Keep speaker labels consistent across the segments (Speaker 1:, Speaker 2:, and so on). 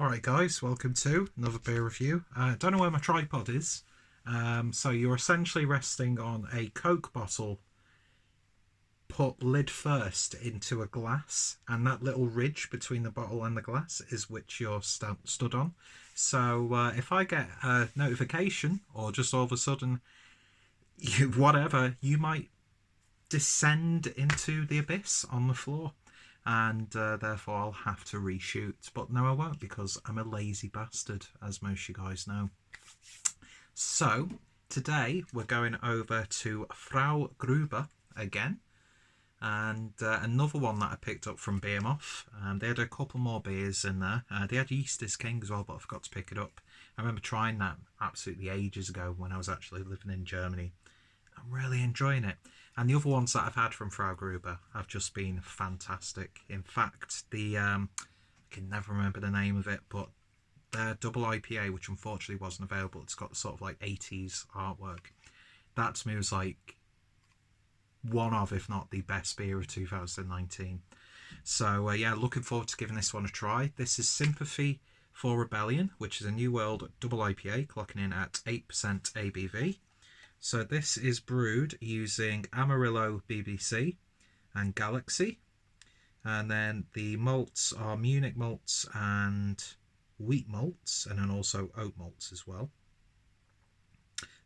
Speaker 1: Alright guys, welcome to another beer review. Don't know where my tripod is. So you're essentially resting on a Coke bottle put lid first into a glass, and that little ridge between the bottle and the glass is which you're stood on. So if I get a notification or just all of a sudden whatever, you might descend into the abyss on the floor, and therefore I'll have to reshoot. But no, I won't, because I'm a lazy bastard, as most of you guys know. So today we're going over to FrauGruber again, and another one that I picked up from Behemoth. They had a couple more beers in there. They had Yeast is King as well, but I forgot to pick it up. I remember trying that absolutely ages ago when I was actually living in Germany. I'm really enjoying it. And the other ones that I've had from FrauGruber have just been fantastic. In fact, I can never remember the name of it, but their double IPA, which unfortunately wasn't available, it's got the sort of like 80s artwork. That to me was like one of, if not the best beer of 2019. So yeah, looking forward to giving this one a try. This is Sympathy for Rebellion, which is a New World double IPA, clocking in at 8% ABV. So this is brewed using Amarillo BBC and Galaxy. And then the malts are Munich malts and wheat malts, and then also oat malts as well.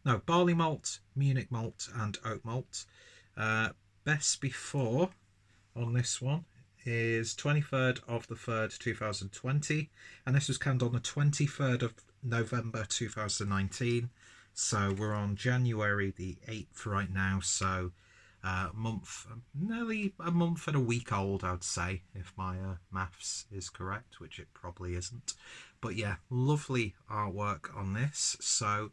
Speaker 1: No, barley malt, Munich malt and oat malt. Best before on this one is 23rd of the 3rd 2020, and this was canned on the 23rd of November 2019. So we're on January the 8th right now, so nearly a month and a week old, I'd say, if my maths is correct, which it probably isn't. But yeah, lovely artwork on this. So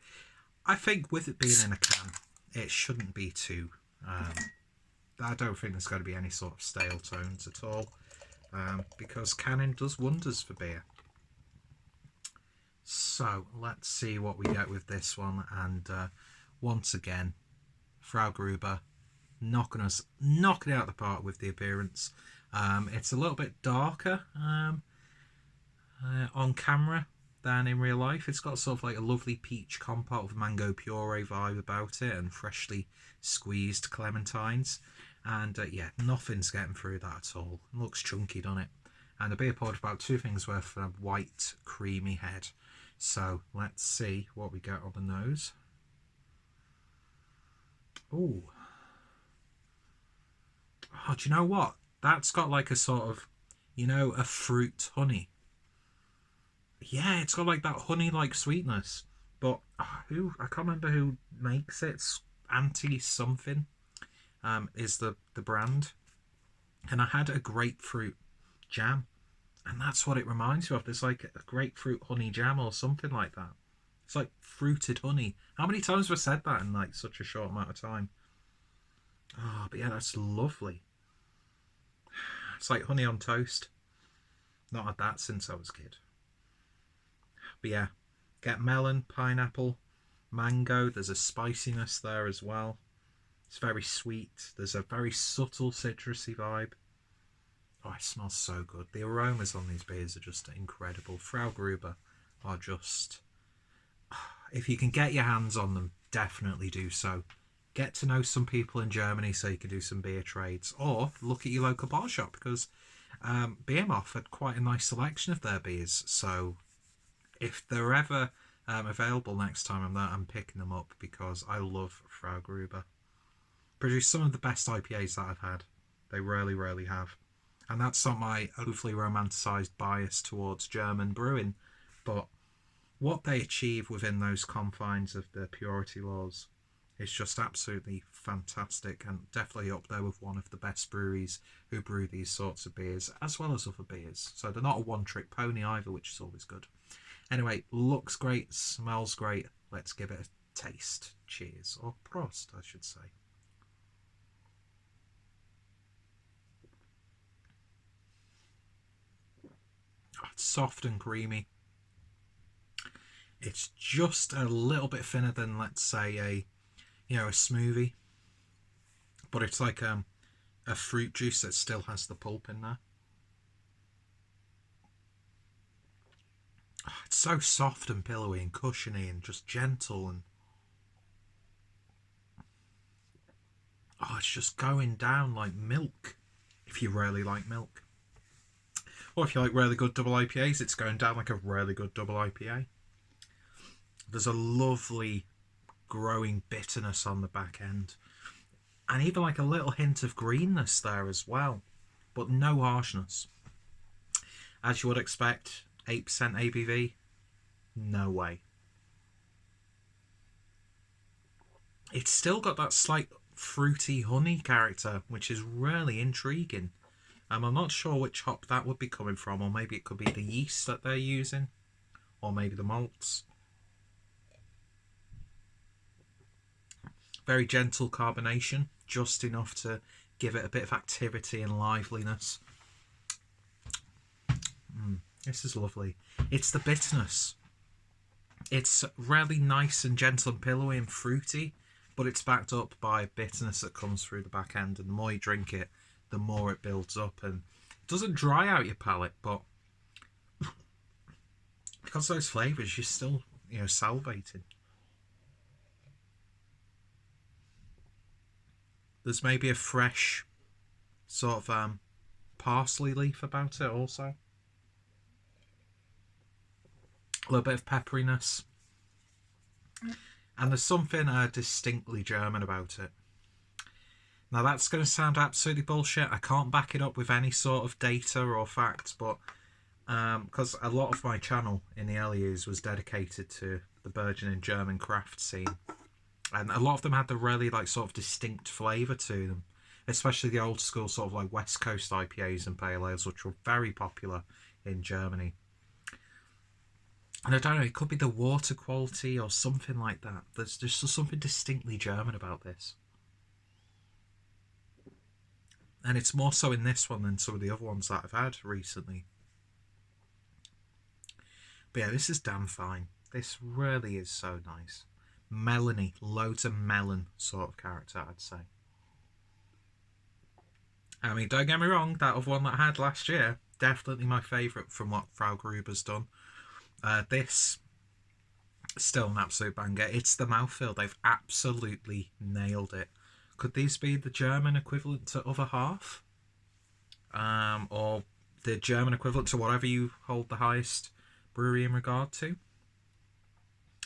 Speaker 1: I think with it being in a can, it shouldn't be too... I don't think there's going to be any sort of stale tones at all, because canning does wonders for beer. So let's see what we get with this one, and once again, FrauGruber knocking it out of the park with the appearance. It's a little bit darker on camera than in real life. It's got sort of like a lovely peach compote with mango puree vibe about it, and freshly squeezed clementines. And yeah, nothing's getting through that at all. It looks chunky, doesn't it? And the beer poured about 2 things worth of a white, creamy head. So let's see what we get on the nose. Ooh. Oh, do you know what? That's got like a sort of, a fruit honey. Yeah, it's got like that honey-like sweetness. But I can't remember who makes it. It's Anti something is the brand. And I had a grapefruit jam, and that's what it reminds me of. There's like a grapefruit honey jam or something like that. It's like fruited honey. How many times have I said that in like such a short amount of time? Oh, but yeah, that's lovely. It's like honey on toast. Not had that since I was a kid. But yeah, get melon, pineapple, mango. There's a spiciness there as well. It's very sweet. There's a very subtle citrusy vibe. Oh, it smells so good. The aromas on these beers are just incredible. FrauGruber are just... If you can get your hands on them, definitely do so. Get to know some people in Germany so you can do some beer trades. Or look at your local bar shop, because Behemoth had quite a nice selection of their beers. So if they're ever available next time I'm there, I'm picking them up, because I love FrauGruber. Produce some of the best IPAs that I've had. They really, really have. And that's not my overly romanticised bias towards German brewing, but what they achieve within those confines of the purity laws is just absolutely fantastic, and definitely up there with one of the best breweries who brew these sorts of beers, as well as other beers. So they're not a one-trick pony either, which is always good. Anyway, looks great, smells great. Let's give it a taste. Cheers, or Prost, I should say. It's soft and creamy. It's just a little bit thinner than, let's say, a smoothie, but it's like a fruit juice that still has the pulp in there. It's so soft and pillowy and cushiony and just gentle, and oh, it's just going down like milk if you really like milk. Or if you like really good double IPAs, it's going down like a really good double IPA. There's a lovely growing bitterness on the back end. And even like a little hint of greenness there as well. But no harshness. As you would expect, 8% ABV? No way. It's still got that slight fruity honey character, which is really intriguing. I'm not sure which hop that would be coming from, or maybe it could be the yeast that they're using, or maybe the malts. Very gentle carbonation, just enough to give it a bit of activity and liveliness. This is lovely. It's the bitterness. It's really nice and gentle and pillowy and fruity, but it's backed up by bitterness that comes through the back end, and the more you drink it, the more it builds up, and it doesn't dry out your palate, but because of those flavours, you're still, salivating. There's maybe a fresh sort of parsley leaf about it also. A little bit of pepperiness. And there's something distinctly German about it. Now that's going to sound absolutely bullshit. I can't back it up with any sort of data or facts, but because a lot of my channel in the early years was dedicated to the burgeoning German craft scene, and a lot of them had the really sort of distinct flavour to them, especially the old school sort of like West Coast IPAs and pale ales, which were very popular in Germany. And I don't know, it could be the water quality or something like that. There's just something distinctly German about this. And it's more so in this one than some of the other ones that I've had recently. But yeah, this is damn fine. This really is so nice. Melony, loads of melon sort of character, I'd say. I mean, don't get me wrong, that other one that I had last year, definitely my favourite from what FrauGruber's done. This, still an absolute banger. It's the mouthfeel. They've absolutely nailed it. Could these be the German equivalent to Other Half? Or the German equivalent to whatever you hold the highest brewery in regard to?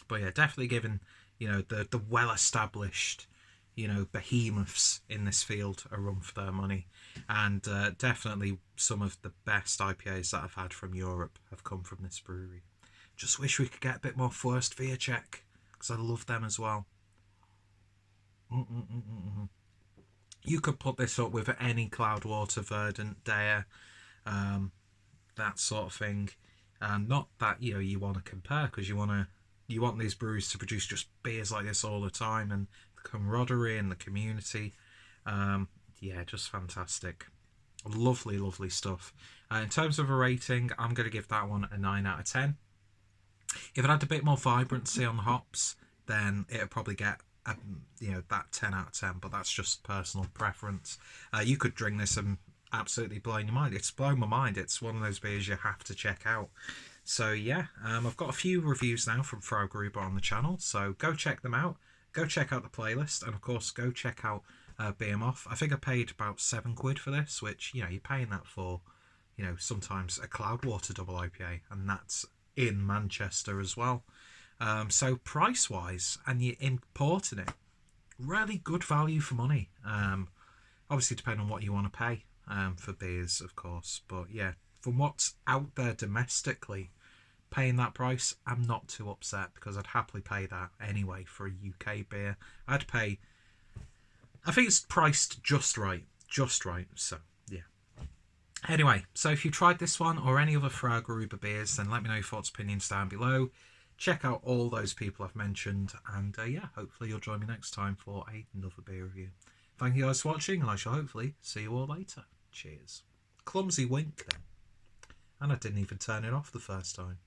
Speaker 1: But yeah, definitely giving, the well-established, behemoths in this field a run for their money. And definitely some of the best IPAs that I've had from Europe have come from this brewery. Just wish we could get a bit more First Veer Check, because I love them as well. You could put this up with any Cloudwater, Verdant, Dare, that sort of thing. Not that you want to compare, because you want these breweries to produce just beers like this all the time, and the camaraderie and the community. Yeah, just fantastic. Lovely, lovely stuff. In terms of a rating, I'm going to give that one a 9 out of 10. If it had a bit more vibrancy on the hops, then it would probably get that 10 out of 10, but that's just personal preference. You could drink this and absolutely blow your mind. It's blown my mind. It's one of those beers you have to check out. So yeah, I've got a few reviews now from FrauGruber on the channel, so go check them out. Go check out the playlist, and of course go check out Behemoth. I think I paid about £7 for this, which you're paying that for sometimes a Cloudwater double IPA, and that's in Manchester as well. So price wise, and you're importing it, really good value for money. Obviously depending on what you want to pay for beers, of course, but yeah, from what's out there domestically, paying that price, I'm not too upset, because I'd happily pay that anyway for a UK beer. I think it's priced just right, so yeah. Anyway, so if you tried this one or any other FrauGruber beers, then let me know your thoughts, opinions down below. Check out all those people I've mentioned, and yeah, hopefully you'll join me next time for another beer review. Thank you guys for watching, and I shall hopefully see you all later. Cheers. Clumsy wink then. And I didn't even turn it off the first time.